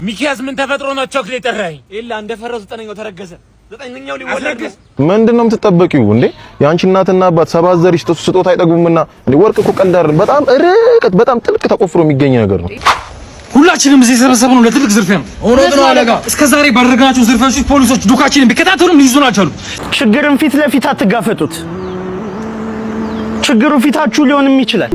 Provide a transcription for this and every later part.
ሚኪያስ ምን ተፈጥሮ ነው ቾክሌት ጠራኝ? ኢላ እንደፈረሱ ዘጠነኛው ተረገዘ። ዘጠነኛው ሊወለድ ምንድነው የምትጠበቂው እንዴ? ያንቺ እናትና አባት ሰባት ዘር ይስጡ ስጦታ አይጠግቡምና እንዴ? ወርቅ እኮ ቀልድ አይደለም። በጣም ርቀት በጣም ጥልቅ ተቆፍሮ የሚገኝ ነገር ነው። ሁላችንም እዚህ የተሰበሰብነው ለትልቅ ዝርፊያ ነው። እውነት ነው አለቃ። እስከዛሬ ባደረግናቸው ዝርፊያዎች ፖሊሶች ዱካችንን ቢከታተሉም ሊይዙን አልቻሉም። ችግርን ፊት ለፊት አትጋፈጡት። ችግሩ ፊታችሁ ሊሆንም ይችላል።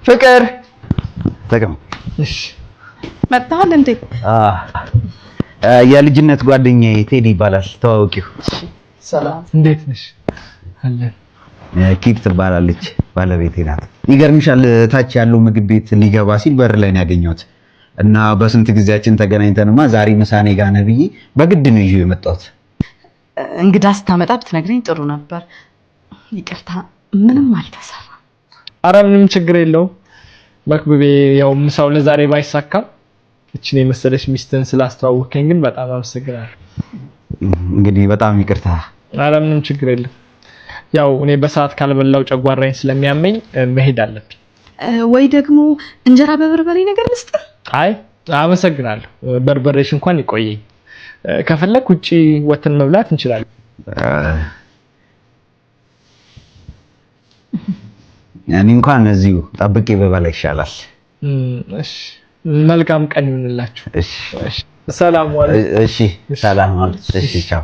ፍቅር ተቀም እሺ መጣል እንዴ? የልጅነት ጓደኛዬ ቴዲ ይባላል። ተዋውቂው። ሰላም፣ እንዴት ነሽ? አለ ኪት ትባላለች፣ ባለቤቴ ናት። ይገርምሻል፣ ታች ያለው ምግብ ቤት ሊገባ ሲል በር ላይ ነው ያገኘሁት እና በስንት ጊዜያችን ተገናኝተንማ ዛሬ ምሳኔ ጋር ነው ብዬ በግድ ነው ይዤው የመጣሁት። እንግዳ ስታመጣ ብትነግረኝ ጥሩ ነበር። ይቅርታ፣ ምንም አልተሰራ። ኧረ ምንም ችግር የለውም መክብቤ። ያው ምሳው ለዛሬ ባይሳካም እቺን የመሰለሽ ሚስትን ስላስተዋወቀኝ ግን በጣም አመሰግናለሁ። እንግዲህ በጣም ይቅርታ። ኧረ ምንም ችግር የለም። ያው እኔ በሰዓት ካልበላው ጨጓራዬን ስለሚያመኝ መሄድ አለብኝ። ወይ ደግሞ እንጀራ በበርበሬ ነገር ልስጥ? አይ አመሰግናለሁ። በርበሬሽ እንኳን ይቆየኝ። ከፈለክ ውጪ ወተን መብላት እንችላለን። እኔ እንኳን እዚሁ ጠብቄ በበላ ይሻላል። እሺ መልካም ቀን ይሁንላችሁ። እሺ ሰላም ዋሉ። እሺ ሰላም ዋሉ። እሺ ቻው።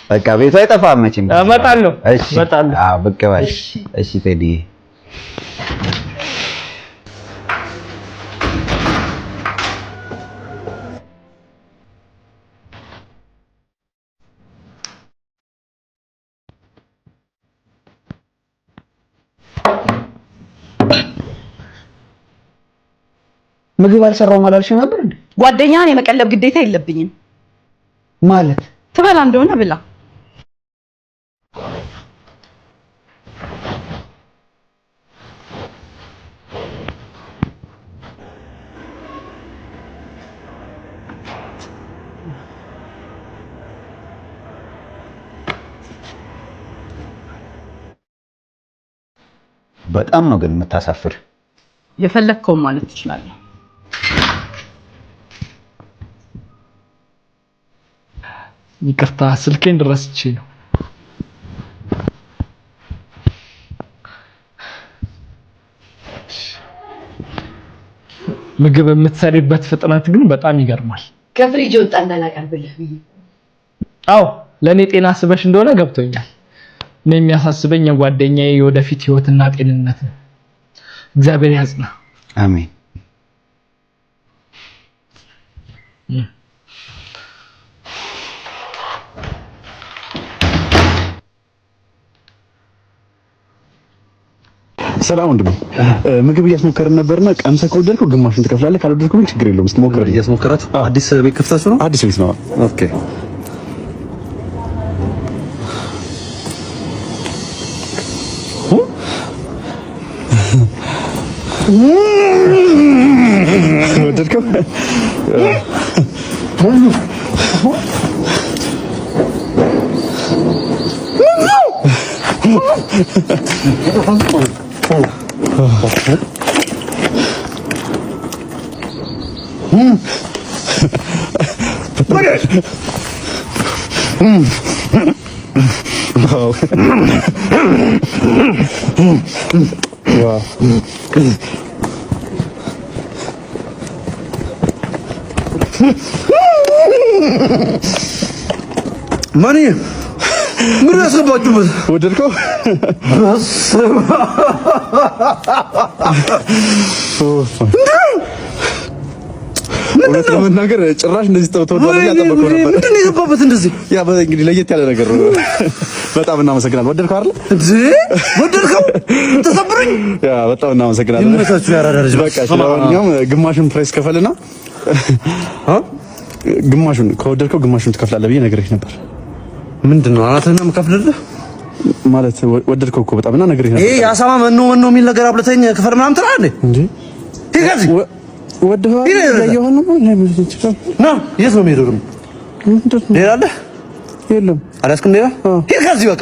በቃ ቤቱ አይጠፋም መቼም። እመጣለሁ። እሺ እመጣለሁ። አዎ በቃ ባሽ። እሺ ቴዲ ምግብ አልሰራውም አላልሽም ነበር እንዴ? ጓደኛህን የመቀለብ ግዴታ የለብኝም ማለት። ትበላ እንደሆነ ብላ። በጣም ነው ግን የምታሳፍር። የፈለግከውን ማለት ትችላለህ። ይቅርታ ስልኬን ረስቼ ነው። ምግብ የምትሰሪበት ፍጥነት ግን በጣም ይገርማል። ከፍሪጅ ወጣ እንዳላቀርብልህ ብዬ። አዎ ለኔ ጤና አስበሽ እንደሆነ ገብቶኛል። እኔ የሚያሳስበኝ የጓደኛዬ የወደፊት ህይወትና ጤንነት ነው። እግዚአብሔር ያጽና። አሜን። ሰላም ወንድሜ፣ ምግብ እያስሞከርን ነበርና ቀምሰህ ከወደድከው ግማሹን ትከፍላለህ፣ ካልወደድከው ግን ችግር የለውም። እስኪ ሞክር። እያስሞከራችሁ? አዲስ ቤት ከፍታችሁ ነው? አዲስ ቤት ነው። ኦኬ። ወደድከው? ማን ምን ያስገባችሁበት? ወደድከው? እውነት ለመናገር ጭራሽ እንደዚህ ተወደደ ያጠበቀው ነበር። ምንድን ነው የገባበት እንደዚህ? ያ እንግዲህ ለየት ያለ ነገር ነው። በጣም እናመሰግናለን። ወደድከው አይደል? ወደድከው? ተሰብሩኝ። ያ በጣም እናመሰግናለን። ይመቻችሁ ያራዳ ልጅ። በቃ ስለማንኛውም ግማሽን ፕራይስ ከፈልና ግማሹን ከወደድከው ግማሹን ትከፍላለህ ብዬ ነግሬህ ነበር። ምንድነው አናተና መከፍልልህ ማለት ወደድከው እኮ በጣም እና ነግሬህ ነበር። ያሳማ መኖ የሚል ነገር አብለተኝ ክፈል ምናምን ትላለህ እንዴ? ይገዝ ወደው ያየሆነ ነው ነው የት ነው የሚሄደው? ሌላ አለ የለም አላስክም ሌላ ይገዝ በቃ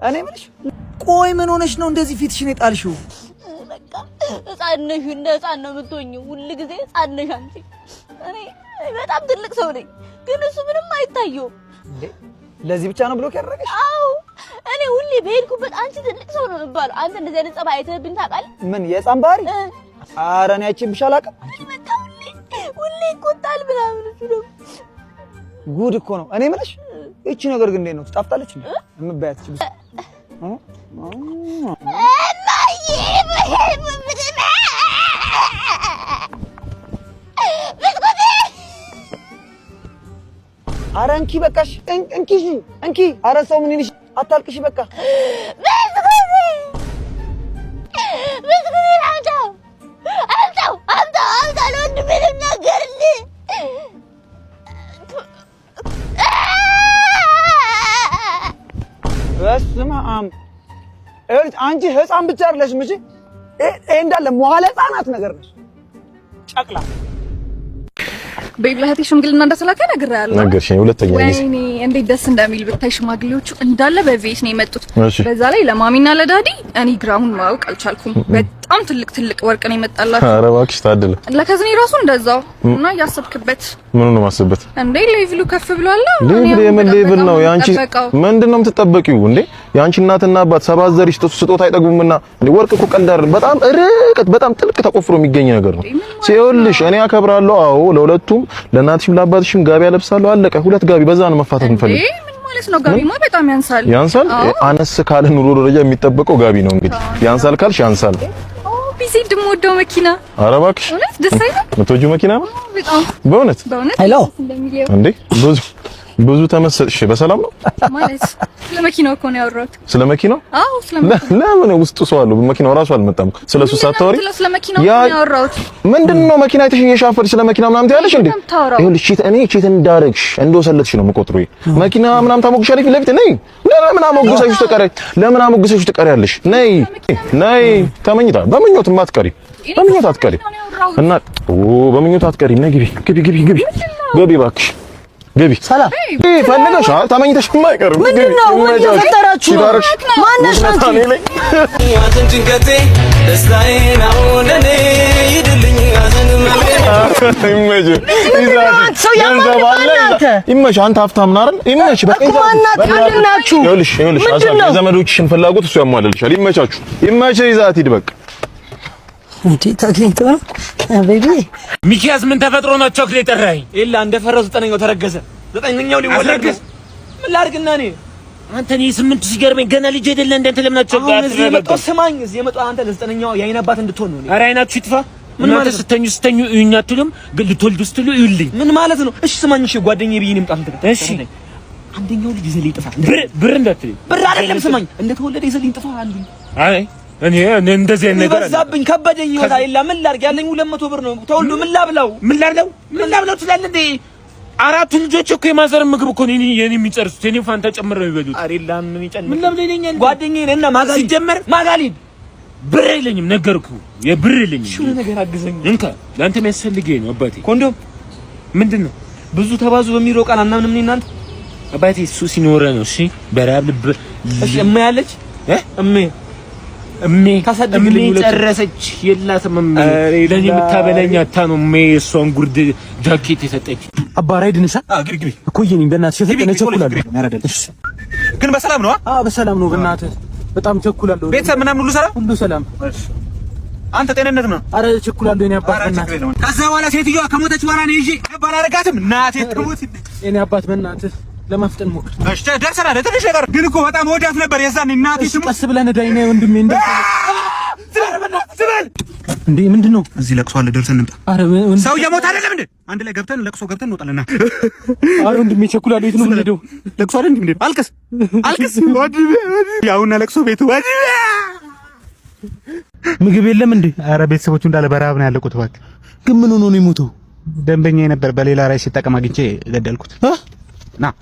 እኔ ምንሽ ቆይ ምን ሆነሽ ነው እንደዚህ ፊትሽን የጣልሽው? በቃ ህፃን ነሽ እንደ ህፃን ነው የምትሆኚው። ሁሉ ጊዜ ህፃን ነሽ አንቺ። እኔ በጣም ትልቅ ሰው ነኝ፣ ግን እሱ ምንም አይታየውም። እንዴ ለዚህ ብቻ ነው ብሎክ ያደረገሽ? አዎ እኔ ሁሌ በሄድኩበት አንቺ ትልቅ ሰው ነው የምባለው። አንተ እንደዚህ አይነት ጸባይ አይተህብኝ ታውቃለህ? ምን የህፃን ባህሪ? ኧረ እኔ አይቼብሽ አላውቅም። በቃ ሁሌ ይቆጣል ምናምን። እሱ ነው ጉድ እኮ ነው። እኔ የምልሽ እቺ ነገር ግን እንዴት ነው ትጣፍጣለች እንዴ? እምባያት እቺ ኧረ እንኪ በቃሽ፣ እንኪ ኧረ ሰው ምን ይልሽ? አታልቅሽ በቃ በስመ አብ አንቺ ህፃን ብቻ አይደለሽም እንጂ እንዳለ መዋለ ህፃናት ነገር ነሽ። ጨቅላ በእብላህቲ ሽምግልና እንደተላከ ነግሬሃለሁ። ነገርሽኝ። ሁለተኛ ጊዜ ወይኔ እንዴት ደስ እንደሚል ብታይ። ሽማግሌዎቹ እንዳለ በቤት ነው የመጡት። በዛ ላይ ለማሚና ለዳዲ እኔ ግራውን ማወቅ አልቻልኩም። በጣም ትልቅ ወርቅ ነው የመጣላችሁ። ኧረ እባክሽ ታደለ። ለከዝኔ ራሱ እንደዛው እና ያሰብክበት ምን ነው ማሰብበት? እንዴ ሌቭሉ ከፍ ብሏል። የምን ሌቭል ነው ያንቺ? ምንድነው የምትጠበቂው እንዴ? ያንቺ እናትና አባት ሰባት ዘር ስጦታ አይጠግቡምና እንዴ? ወርቅ እኮ ቀልዳር በጣም ርቀት በጣም ጥልቅ ተቆፍሮ የሚገኝ ነገር ነው። ሲውልሽ እኔ አከብራለሁ። አዎ ለሁለቱም ለእናትሽም ለአባትሽም ጋቢ አለብሳለሁ። አለቀ። ሁለት ጋቢ በዛ ነው መፋታት እንፈልግ። ምን ማለት ነው? ጋቢማ በጣም ያንሳል። አነስ ካለ ኑሮ ደረጃ የሚጠበቀው ጋቢ ነው እንግዲህ። ያንሳል ካልሽ ያንሳል። ቢዚ እንደምወደው መኪና። ኧረ እባክሽ እውነት ደስ አይልም? የምትወጂው መኪና ነው በጣም በእውነት። ሄሎ እንዴ ብዙ ተመሰጥሽ። በሰላም ነው ማለት ስለ መኪናው እኮ ነው ያወራሁት። ስለ መኪናው? አዎ ስለ መኪናው። ለምን ውስጡ ሰው አለው? መኪናው ራሱ አልመጣም። ስለሱ ሳታወሪ ስለ መኪናው ነው ያወራሁት። ምንድነው መኪና አይተሽ እየሻፈርሽ ስለ መኪና ምናምን ትያለሽ እንዴ? ይኸውልሽ ቺት እንዳረግሽ እንደወሰለትሽ ነው የምቆጥረው። መኪና ምናምን ታሞግሻለሽ ፊት ለፊት ነይ። ለምን አሞግሰሽ ትቀሪያለሽ? ነይ ተመኝታ በምኞት አትቀሪ። በምኞት አትቀሪ እና በምኞት አትቀሪ። ነይ ግቢ እባክሽ ግቢ። ሰላም ፈልገሽ ተመኝተሽ የማይቀርም ምንድነው የፈጠራችሁ? ማነሽ ናችሁ? ጭንቀቴ ደስታዬን አሁን እኔ ይድልኝ ሐዘን ይመች። አንተ ሀብታም ነህ አይደል? ይመች። በቃ ይኸውልሽ የዘመዶችሽን ፍላጎት እሱ ያሟላልሻል። ይመቻችሁ። ይመች። ይዛት ሂድ በቃ እንዴ ታግኝቶ ነው ቤቢ። ሚኪያስ ምን ተፈጥሮ ነው ቾክሌት ጠራኝ? ኢላ እንደፈረሱ ዘጠነኛው ተረገዘ። ዘጠነኛው ሊወለድ ምን ላድርግና እኔ አንተ እኔ ስምንት ሲገርመኝ ገና ልጅ አይደለ እንደንተ ለምናቸው ጋር እዚህ የመጣው ስማኝ፣ እዚህ የመጣው አንተ ለዘጠነኛው የአይን አባት እንድትሆን ነው። ኧረ አይናችሁ ይጥፋ። ምን ማለት ስተኙ እዩኝ አትሉም? ልትወልዱ ስትሉ እዩልኝ። ምን ማለት ነው? እሺ ስማኝ፣ እሺ ጓደኛዬ ብዬ እምጣ አንተ። እሺ አንደኛው ልጅ ይዘልኝ ጥፋ። ብር እንዳትልኝ። ብር አይደለም ስማኝ፣ እንደተወለደ ይዘልኝ ጥፋ አንዱ። አይ እኔ እንደዚህ ነገር በዛብኝ ከበደኝ ይወጣ ይላ ምን ላድርግ? ያለኝ 200 ብር ነው። ተወልዶ ምን ላብላው ትላለህ እንዴ? አራቱ ልጆች እኮ የማዘር ምግብ እኮ ነው የኔ የሚጨርሱት። የኔ ፋንታ ጨምረው ይበሉት። አሬላ ምን ይጨንቅ? ምን ለምን ይለኛል? ጓደኛዬ ነና ማጋሊ ሲጀመር ማጋሊ ብር የለኝም ነገርኩ። የብር የለኝም። እሺ ነገር አግዘኝ እንካ። ለአንተ የሚያስፈልገኝ ነው አባቴ። ኮንዶም ምንድነው? ብዙ ተባዙ በሚለው ቃል አናምንም እኔ እናንተ። አባቴ እሱ ሲኖረ ነው። እሺ በራብ ልብ እሺ እማ ያለች እሜ ጨረሰች። የላትም ለኔ የምታበላኝ አታ ነው እሷን ጉርድ ጃኬት የሰጠች። አባራይ ድንሳ ግቢ እኮ ይሄን በእናትሽ ተጠነ ቸኩላለሁ። ግን በሰላም ነው? አዎ በሰላም ነው። በእናትህ በጣም ቸኩላለሁ። ቤተሰብ ምናምን ሁሉ ሰላም? አንተ ጤንነት ነው? አረ ቸኩላለሁ። እኔ አባት በእናትህ ከዛ በኋላ ሴትዮዋ ከሞተች በኋላ ነው ይዤ ገባን። አረጋትም እናቴ ትሞት። እኔ አባት በእናትህ ለማፍጠን ሞክር። እሺ ደርሰናል። ትንሽ ነገር ግን እኮ በጣም ወዳት ነበር የዛኔ እናቴ ትሞት። ቀስ ብለን ዳይና ወንድሜ እንዴ ምንድነው? እዚህ ለቅሶ አለ፣ ደርሰን እንምጣ። አረ ሰው እየሞተ አይደለም እንዴ? አንድ ላይ ገብተን ለቅሶ ገብተን እንወጣለና። አረ ወንድሜ ቸኩላለሁ። የት ነው የምንሄደው? ለቅሶ አይደል እንዴ? አልቅስ ወንድሜ። ያውና ለቅሶ ቤቱ ወንድሜ ምግብ የለም እንዴ? ኧረ ቤተሰቦቹ እንዳለ በረሀብ ነው ያለቁት። እባክህ ግን ምን ሆኖ ነው የሞተው? ደንበኛ ነበር፣ በሌላ ራይ ሲጠቀም አግኝቼ ገደልኩት። ና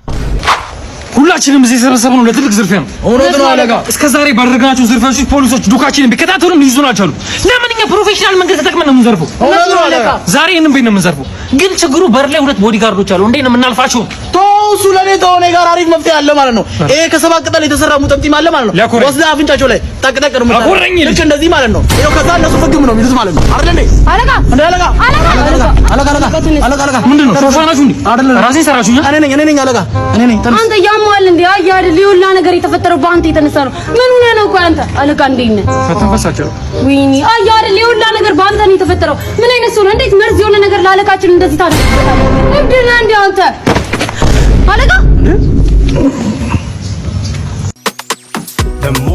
ሁላችንም እዚህ የተሰበሰብነው ለትልቅ ዝርፊያ ነው። እውነት ነው አለቃ። እስከዛሬ ባደረግናቸው ዝርፊያዎች ፖሊሶች ዱካችንን ቢከታተሉም ሊይዙን አልቻሉም። ለምን እኛ ፕሮፌሽናል መንገድ ተጠቅመን ነው የምንዘርፈው? እውነት ነው አለቃ። ዛሬ ይሄንን ቤት ነው የምንዘርፈው። ግን ችግሩ በር ላይ 2 ቦዲጋርዶች አሉ። እንዴት ነው የምናልፋቸው? እሱ ለኔ ተሆነ ጋር አሪፍ መፍትሄ አለ ማለት ነው። ይሄ ከሰባት ቅጠል የተሰራ ሙጠምጢም አለ ማለት ነው። ወስደህ አፍንጫቸው ላይ ጠቅጠቅ ነው የምታደርገው። ልክ እንደዚህ ማለት ነው። ይሄው ከዛ እነሱ ፍግም ነው የሚሉት ማለት ነው አይደል እንዴ? አለቃ እንደ አለቃ አለቃ ምንድን ነው ሶፋናችሁ እንዴ? አይደል ራሴን ሰራችሁኝ። እኔ ነኝ አለቃ እኔ ነኝ። አንተ ያማል እንዴ? አይ አይደል ይሁላ ነገር የተፈጠረው በአንተ የተነሳ ነው። ምን ሆነ ነው? ቆይ አንተ አለቃ እንዴት ነህ? ፈተንፈሳቸው ወይኔ አይ አይደል ይሁላ ነገር በአንተ ነው የተፈጠረው። ምን አይነት ሰው ነው? እንዴት መርዝ የሆነ ነገር ለአለቃችን እንደዚህ ታደርጋለህ? እብድና እንዴ አንተ አለቃ ደሞ